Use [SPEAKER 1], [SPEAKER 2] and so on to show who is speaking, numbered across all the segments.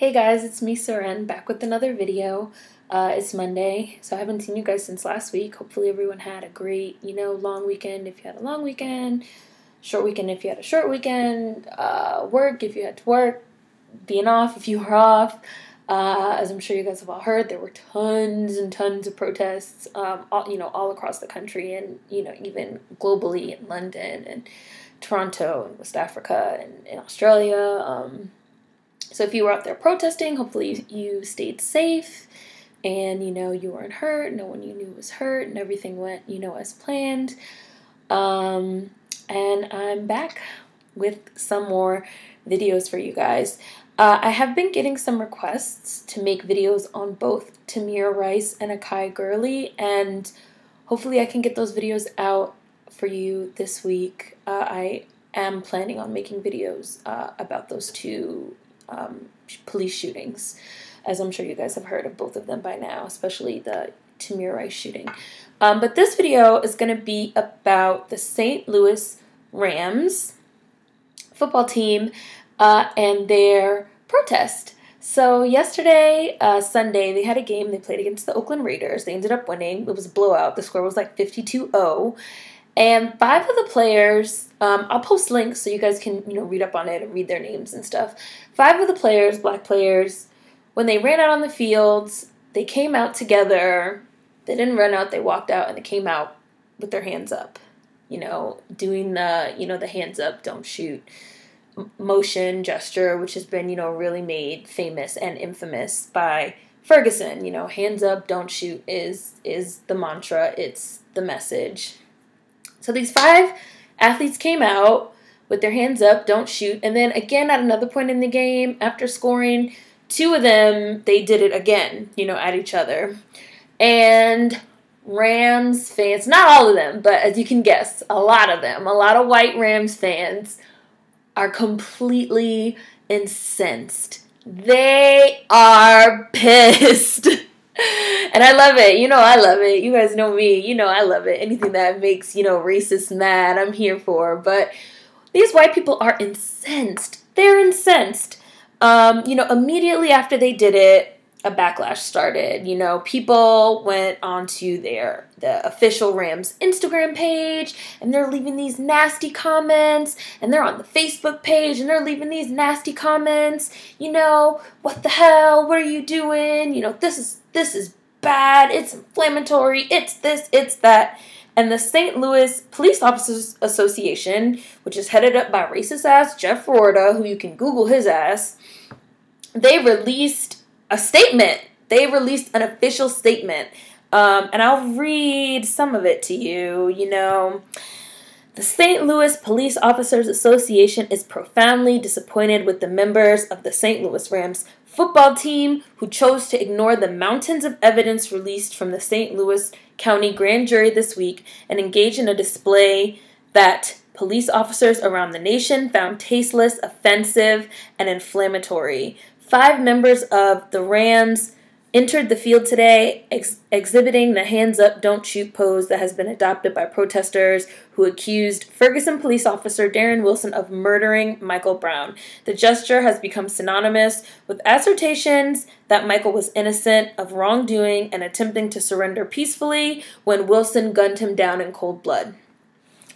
[SPEAKER 1] Hey guys, it's me, Seren, back with another video. It's Monday, so I haven't seen you guys since last week. Hopefully everyone had a great, long weekend if you had a long weekend, short weekend if you had a short weekend, work if you had to work, being off if you were off. As I'm sure you guys have all heard, there were tons and tons of protests, all across the country and, even globally in London and Toronto and West Africa and in Australia. So if you were out there protesting, hopefully you stayed safe and, you weren't hurt. No one you knew was hurt and everything went, as planned. And I'm back with some more videos for you guys. I have been getting some requests to make videos on both Tamir Rice and Akai Gurley, and hopefully I can get those videos out for you this week. I am planning on making videos about those two police shootings, as I'm sure you guys have heard of both of them by now, especially the Tamir Rice shooting. But this video is going to be about the St. Louis Rams football team and their protest. So yesterday, Sunday, they had a game. They played against the Oakland Raiders. They ended up winning. It was a blowout. The score was like 52-0. And 5 of the players, I'll post links so you guys can, read up on it and read their names and stuff. 5 of the players, black players, when they ran out on the fields, they came out together. They didn't run out, they walked out, and they came out with their hands up, doing the, the hands up, don't shoot motion gesture, which has been, really made famous and infamous by Ferguson. Hands up, don't shoot is the mantra, it's the message. So these 5 athletes came out with their hands up, don't shoot, and then again at another point in the game, after scoring, 2 of them, they did it again, at each other. And Rams fans, not all of them, but as you can guess, a lot of them, a lot of white Rams fans are completely incensed. They are pissed. And I love it. I love it. You guys know me. I love it. Anything that makes, racists mad, I'm here for. But these white people are incensed. They're incensed. Immediately after they did it, a backlash started. People went onto the official Rams Instagram page, and they're leaving these nasty comments, and they're on the Facebook page, and they're leaving these nasty comments. What the hell? What are you doing? This is bad. It's inflammatory. It's this. It's that. And the St. Louis Police Officers Association, which is headed up by racist-ass Jeff Florida, who you can Google his ass, they released a statement. They released an official statement. And I'll read some of it to you. The St. Louis Police Officers Association is profoundly disappointed with the members of the St. Louis Rams football team who chose to ignore the mountains of evidence released from the St. Louis County Grand Jury this week and engage in a display that police officers around the nation found tasteless, offensive, and inflammatory. 5 members of the Rams entered the field today exhibiting the hands up, don't shoot pose that has been adopted by protesters who accused Ferguson police officer Darren Wilson of murdering Michael Brown. The gesture has become synonymous with assertions that Michael was innocent of wrongdoing and attempting to surrender peacefully when Wilson gunned him down in cold blood.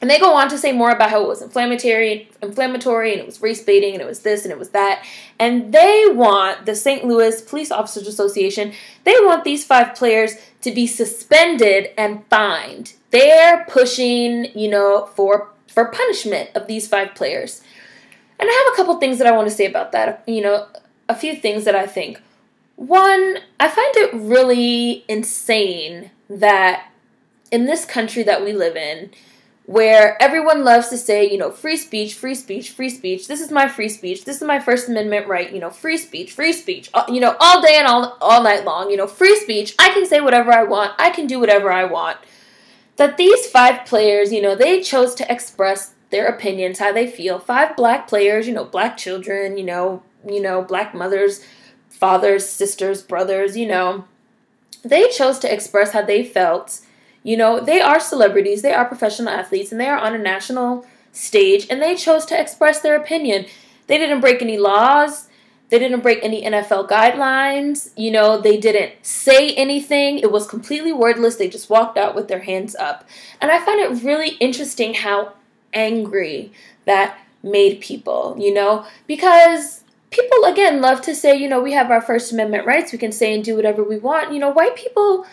[SPEAKER 1] And they go on to say more about how it was inflammatory, and it was race baiting, and it was this, and it was that. And they want, the St. Louis Police Officers Association, they want these 5 players to be suspended and fined. They're pushing, for punishment of these 5 players. And I have a couple things that I want to say about that. A few things that I think. One, I find it really insane that in this country that we live in, where everyone loves to say, free speech, free speech, free speech. This is my free speech. This is my First Amendment right. Free speech, all day and all night long. Free speech. I can say whatever I want. I can do whatever I want. That these 5 players, they chose to express their opinions, how they feel. 5 black players, black children, black mothers, fathers, sisters, brothers, they chose to express how they felt. They are celebrities, they are professional athletes, and they are on a national stage, and they chose to express their opinion. They didn't break any laws. They didn't break any NFL guidelines. You know, they didn't say anything. It was completely wordless. They just walked out with their hands up. And I find it really interesting how angry that made people, you know, because people, again, love to say, you know, we have our First Amendment rights. We can say and do whatever we want. You know, white people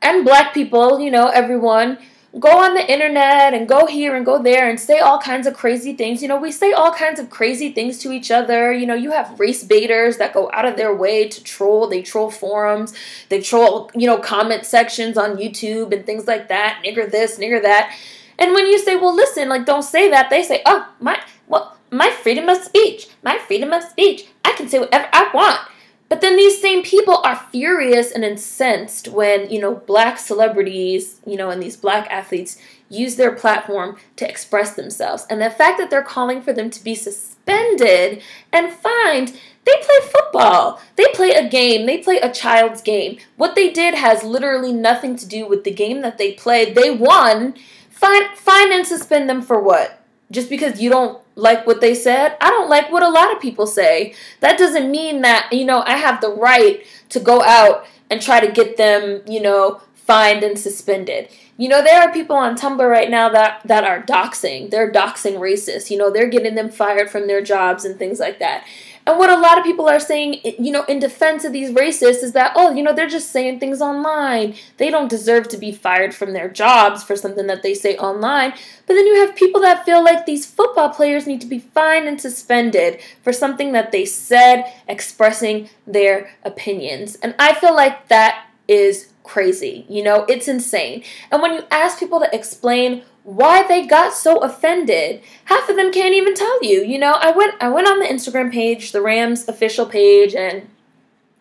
[SPEAKER 1] and black people, you know, everyone, go on the internet and go here and go there and say all kinds of crazy things. You know, we say all kinds of crazy things to each other. You know, you have race baiters that go out of their way to troll. They troll forums. They troll, you know, comment sections on YouTube and things like that. Nigger this, nigger that. And when you say, well, listen, like, don't say that, they say, oh, my freedom of speech. My freedom of speech. I can say whatever I want. But then these same people are furious and incensed when, you know, black celebrities, you know, and these black athletes use their platform to express themselves. And the fact that they're calling for them to be suspended and fined, they play football. They play a game. They play a child's game. What they did has literally nothing to do with the game that they played. They won. Fine and suspend them for what? Just because you don't like what they said? I don't like what a lot of people say. That doesn't mean that, you know, I have the right to go out and try to get them, you know, fined and suspended. You know, there are people on Tumblr right now that are doxing. They're doxing racists. You know, they're getting them fired from their jobs and things like that. And what a lot of people are saying, you know, in defense of these racists is that, oh, you know, they're just saying things online. They don't deserve to be fired from their jobs for something that they say online. But then you have people that feel like these football players need to be fined and suspended for something that they said, expressing their opinions. And I feel like that is crazy. You know, it's insane. And when you ask people to explain why they got so offended, half of them can't even tell you. You know, I went on the Instagram page, the Rams official page, and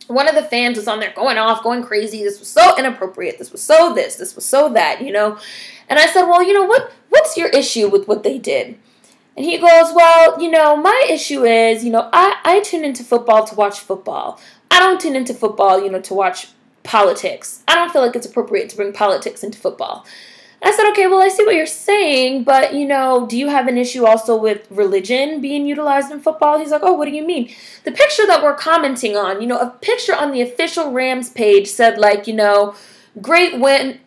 [SPEAKER 1] one of the fans was on there going off, going crazy. This was so inappropriate. This was so this was so that, you know. And I said, well, you know, what's your issue with what they did? And he goes, well, you know, my issue is, you know, I tune into football to watch football. I don't tune into football, you know, to watch politics. I don't feel like it's appropriate to bring politics into football. I said, okay, well, I see what you're saying, but, you know, do you have an issue also with religion being utilized in football? He's like, oh, what do you mean? The picture that we're commenting on, you know, a picture on the official Rams page said, like, you know, great win,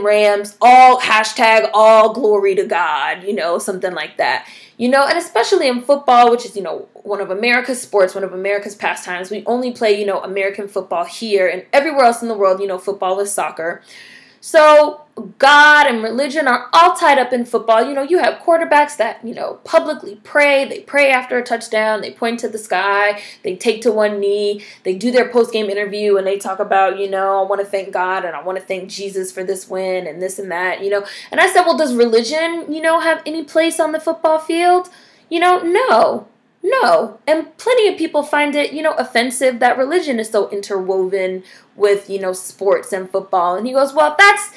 [SPEAKER 1] Rams, all glory to God, you know, something like that. You know, and especially in football, which is, you know, one of America's sports, one of America's pastimes, we only play, you know, American football here, and everywhere else in the world, you know, football is soccer. So God and religion are all tied up in football. You know, you have quarterbacks that, you know, publicly pray. They pray after a touchdown. They point to the sky. They take to one knee. They do their post-game interview and they talk about, you know, I want to thank God and I want to thank Jesus for this win and this and that, you know. And I said, well, does religion, you know, have any place on the football field? You know, no. No, and plenty of people find it, you know, offensive that religion is so interwoven with, you know, sports and football. And he goes, well, that's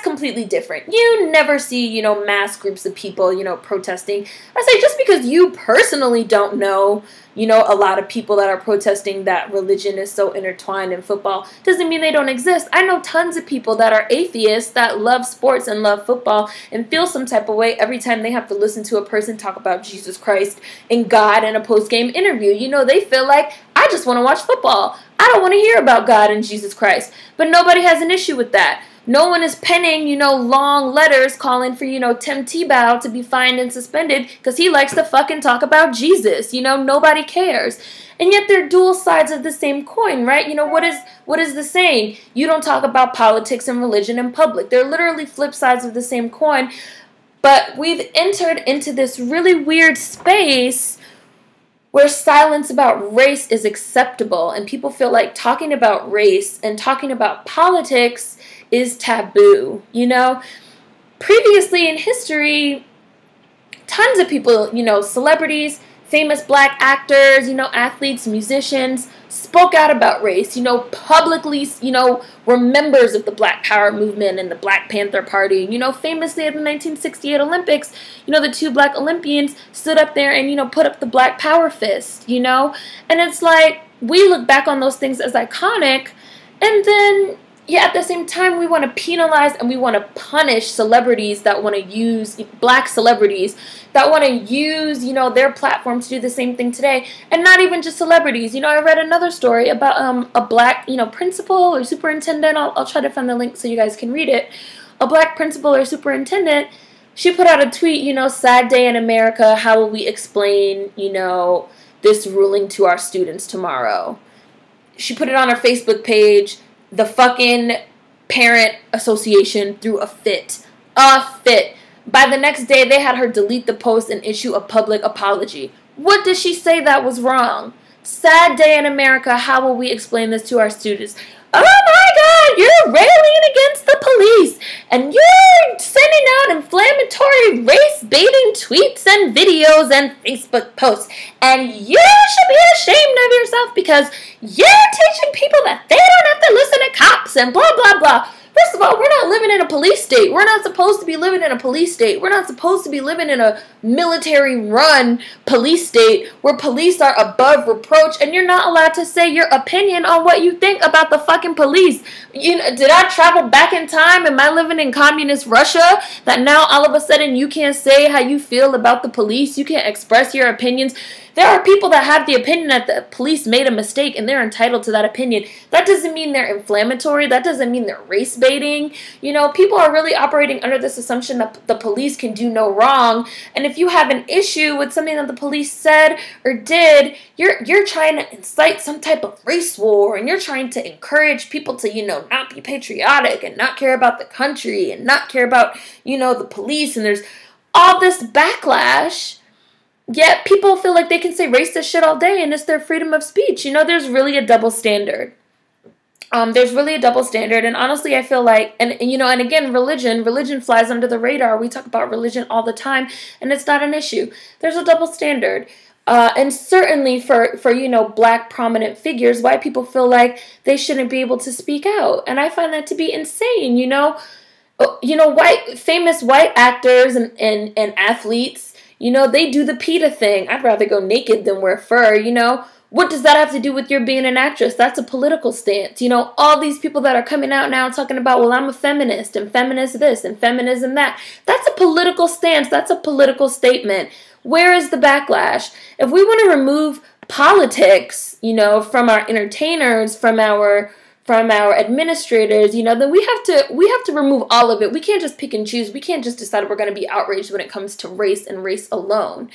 [SPEAKER 1] completely different. You never see, you know, mass groups of people, you know, protesting. I say just because you personally don't know, you know, a lot of people that are protesting that religion is so intertwined in football doesn't mean they don't exist. I know tons of people that are atheists that love sports and love football and feel some type of way every time they have to listen to a person talk about Jesus Christ and God in a post-game interview. You know, they feel like, I just want to watch football. I don't want to hear about God and Jesus Christ. But nobody has an issue with that. No one is penning, you know, long letters calling for, you know, Tim Tebow to be fined and suspended because he likes to fucking talk about Jesus. You know, nobody cares. And yet they're dual sides of the same coin, right? You know, what is the saying? You don't talk about politics and religion in public. They're literally flip sides of the same coin. But we've entered into this really weird space where silence about race is acceptable and people feel like talking about race and talking about politics is taboo, you know? Previously in history, tons of people, you know, celebrities, famous black actors, you know, athletes, musicians, spoke out about race, you know, publicly, you know, were members of the Black Power movement and the Black Panther Party. You know, famously at the 1968 Olympics, you know, the two black Olympians stood up there and, you know, put up the Black Power fist, you know? And it's like, we look back on those things as iconic, and then yet at the same time, we want to penalize and we want to punish celebrities that want to use, black celebrities, that want to use, you know, their platform to do the same thing today. And not even just celebrities. You know, I read another story about a black, you know, principal or superintendent. I'll try to find the link so you guys can read it. A black principal or superintendent, she put out a tweet, you know, sad day in America. How will we explain, you know, this ruling to our students tomorrow? She put it on her Facebook page. The fucking parent association threw a fit. A fit. By the next day, they had her delete the post and issue a public apology. What did she say that was wrong? Sad day in America. How will we explain this to our students? Oh my God, you're railing against the police, and you're sending out inflammatory race-baiting tweets and videos and Facebook posts, and you should be ashamed of yourself because you're teaching people that they don't have to listen to cops and blah, blah, blah. First of all, we're not living in a police state. We're not supposed to be living in a police state. We're not supposed to be living in a military-run police state where police are above reproach and you're not allowed to say your opinion on what you think about the fucking police. You know, did I travel back in time? Am I living in communist Russia that now all of a sudden you can't say how you feel about the police? You can't express your opinions? There are people that have the opinion that the police made a mistake and they're entitled to that opinion. That doesn't mean they're inflammatory. That doesn't mean they're race baiting. You know, people are really operating under this assumption that the police can do no wrong. And if you have an issue with something that the police said or did, you're trying to incite some type of race war, and you're trying to encourage people to, you know, not be patriotic and not care about the country and not care about, you know, the police. And there's all this backlash. Yet people feel like they can say racist shit all day and it's their freedom of speech. You know, there's really a double standard. There's really a double standard. And honestly, I feel like, and you know, and again, religion flies under the radar. We talk about religion all the time and it's not an issue. There's a double standard. And certainly for, you know, black prominent figures, white people feel like they shouldn't be able to speak out. And I find that to be insane, you know. Famous white actors and athletes, you know, they do the PETA thing. I'd rather go naked than wear fur, you know. What does that have to do with your being an actress? That's a political stance. You know, all these people that are coming out now talking about, well, I'm a feminist and feminist this and feminism that. That's a political stance. That's a political statement. Where is the backlash? If we want to remove politics, you know, from our entertainers, from our administrators, you know, then we have to remove all of it. We can't just pick and choose. We can't just decide we're going to be outraged when it comes to race and race alone.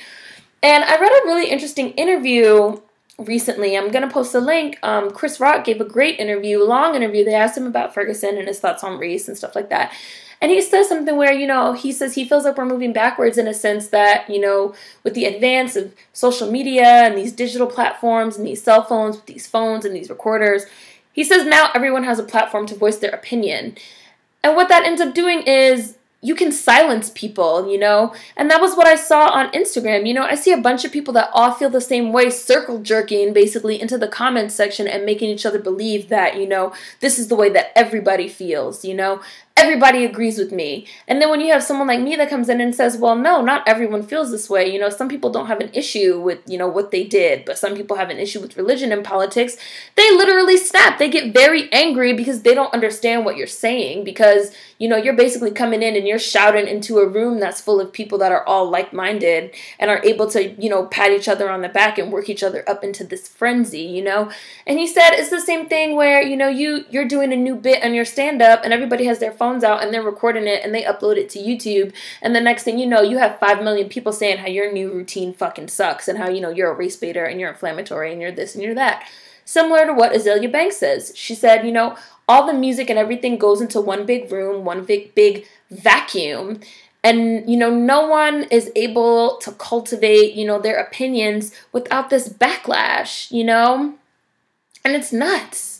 [SPEAKER 1] And I read a really interesting interview recently. I'm going to post a link. Chris Rock gave a great interview, long interview. They asked him about Ferguson and his thoughts on race and stuff like that. And he says something where, you know, he says he feels like we're moving backwards in a sense that, you know, with the advance of social media and these digital platforms and these cell phones, with these phones and these recorders, he says now everyone has a platform to voice their opinion. And what that ends up doing is you can silence people, you know? And that was what I saw on Instagram. You know, I see a bunch of people that all feel the same way, circle jerking basically into the comments section and making each other believe that, you know, this is the way that everybody feels, you know? Everybody agrees with me. And then when you have someone like me that comes in and says, well, no, not everyone feels this way. You know, some people don't have an issue with, you know, what they did, but some people have an issue with religion and politics. They literally snap. They get very angry because they don't understand what you're saying, because, you know, you're basically coming in and you're shouting into a room that's full of people that are all like-minded and are able to, you know, pat each other on the back and work each other up into this frenzy, you know? And he said it's the same thing where, you know, you're doing a new bit on your stand-up and everybody has their phone out and they're recording it and they upload it to YouTube, and the next thing you know, you have 5 million people saying how your new routine fucking sucks and how, you know, you're a race baiter and you're inflammatory and you're this and you're that. Similar to what Azealia Banks says. She said, you know, all the music and everything goes into one big room, one big vacuum, and, you know, no one is able to cultivate, you know, their opinions without this backlash, you know? And it's nuts.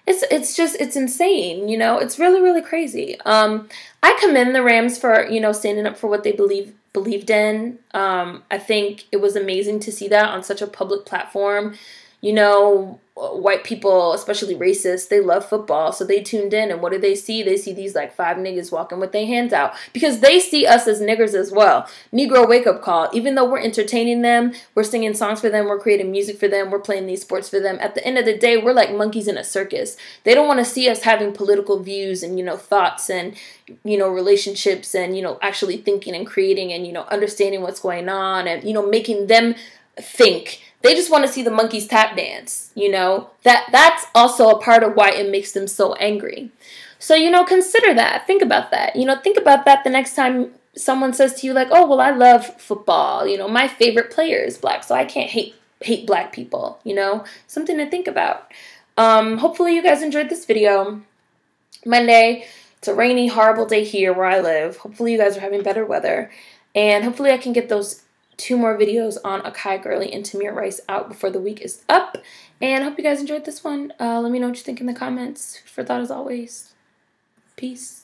[SPEAKER 1] It's insane, you know. It's really, really crazy. I commend the Rams for, you know, standing up for what they believed in. I think it was amazing to see that on such a public platform. you know, white people, especially racists, they love football, so they tuned in, and what do they see? They see these like 5 niggas walking with their hands out, because they see us as niggers as well. Negro wake-up call. Even though we're entertaining them, we're singing songs for them, we're creating music for them, we're playing these sports for them, at the end of the day, we're like monkeys in a circus. They don't want to see us having political views and, you know, thoughts and, you know, relationships and, you know, actually thinking and creating and, you know, understanding what's going on and, you know, making them think. They just want to see the monkeys tap dance, you know. That's also a part of why it makes them so angry. So, you know, consider that. Think about that. You know, think about that the next time someone says to you like, oh, well, I love football. You know, my favorite player is black, so I can't hate black people, you know. Something to think about. Hopefully you guys enjoyed this video. Monday, it's a rainy, horrible day here where I live. Hopefully you guys are having better weather. And hopefully I can get those 2 more videos on Akai Girly and Tamir Rice out before the week is up. And I hope you guys enjoyed this one. Let me know what you think in the comments. For thought as always. Peace.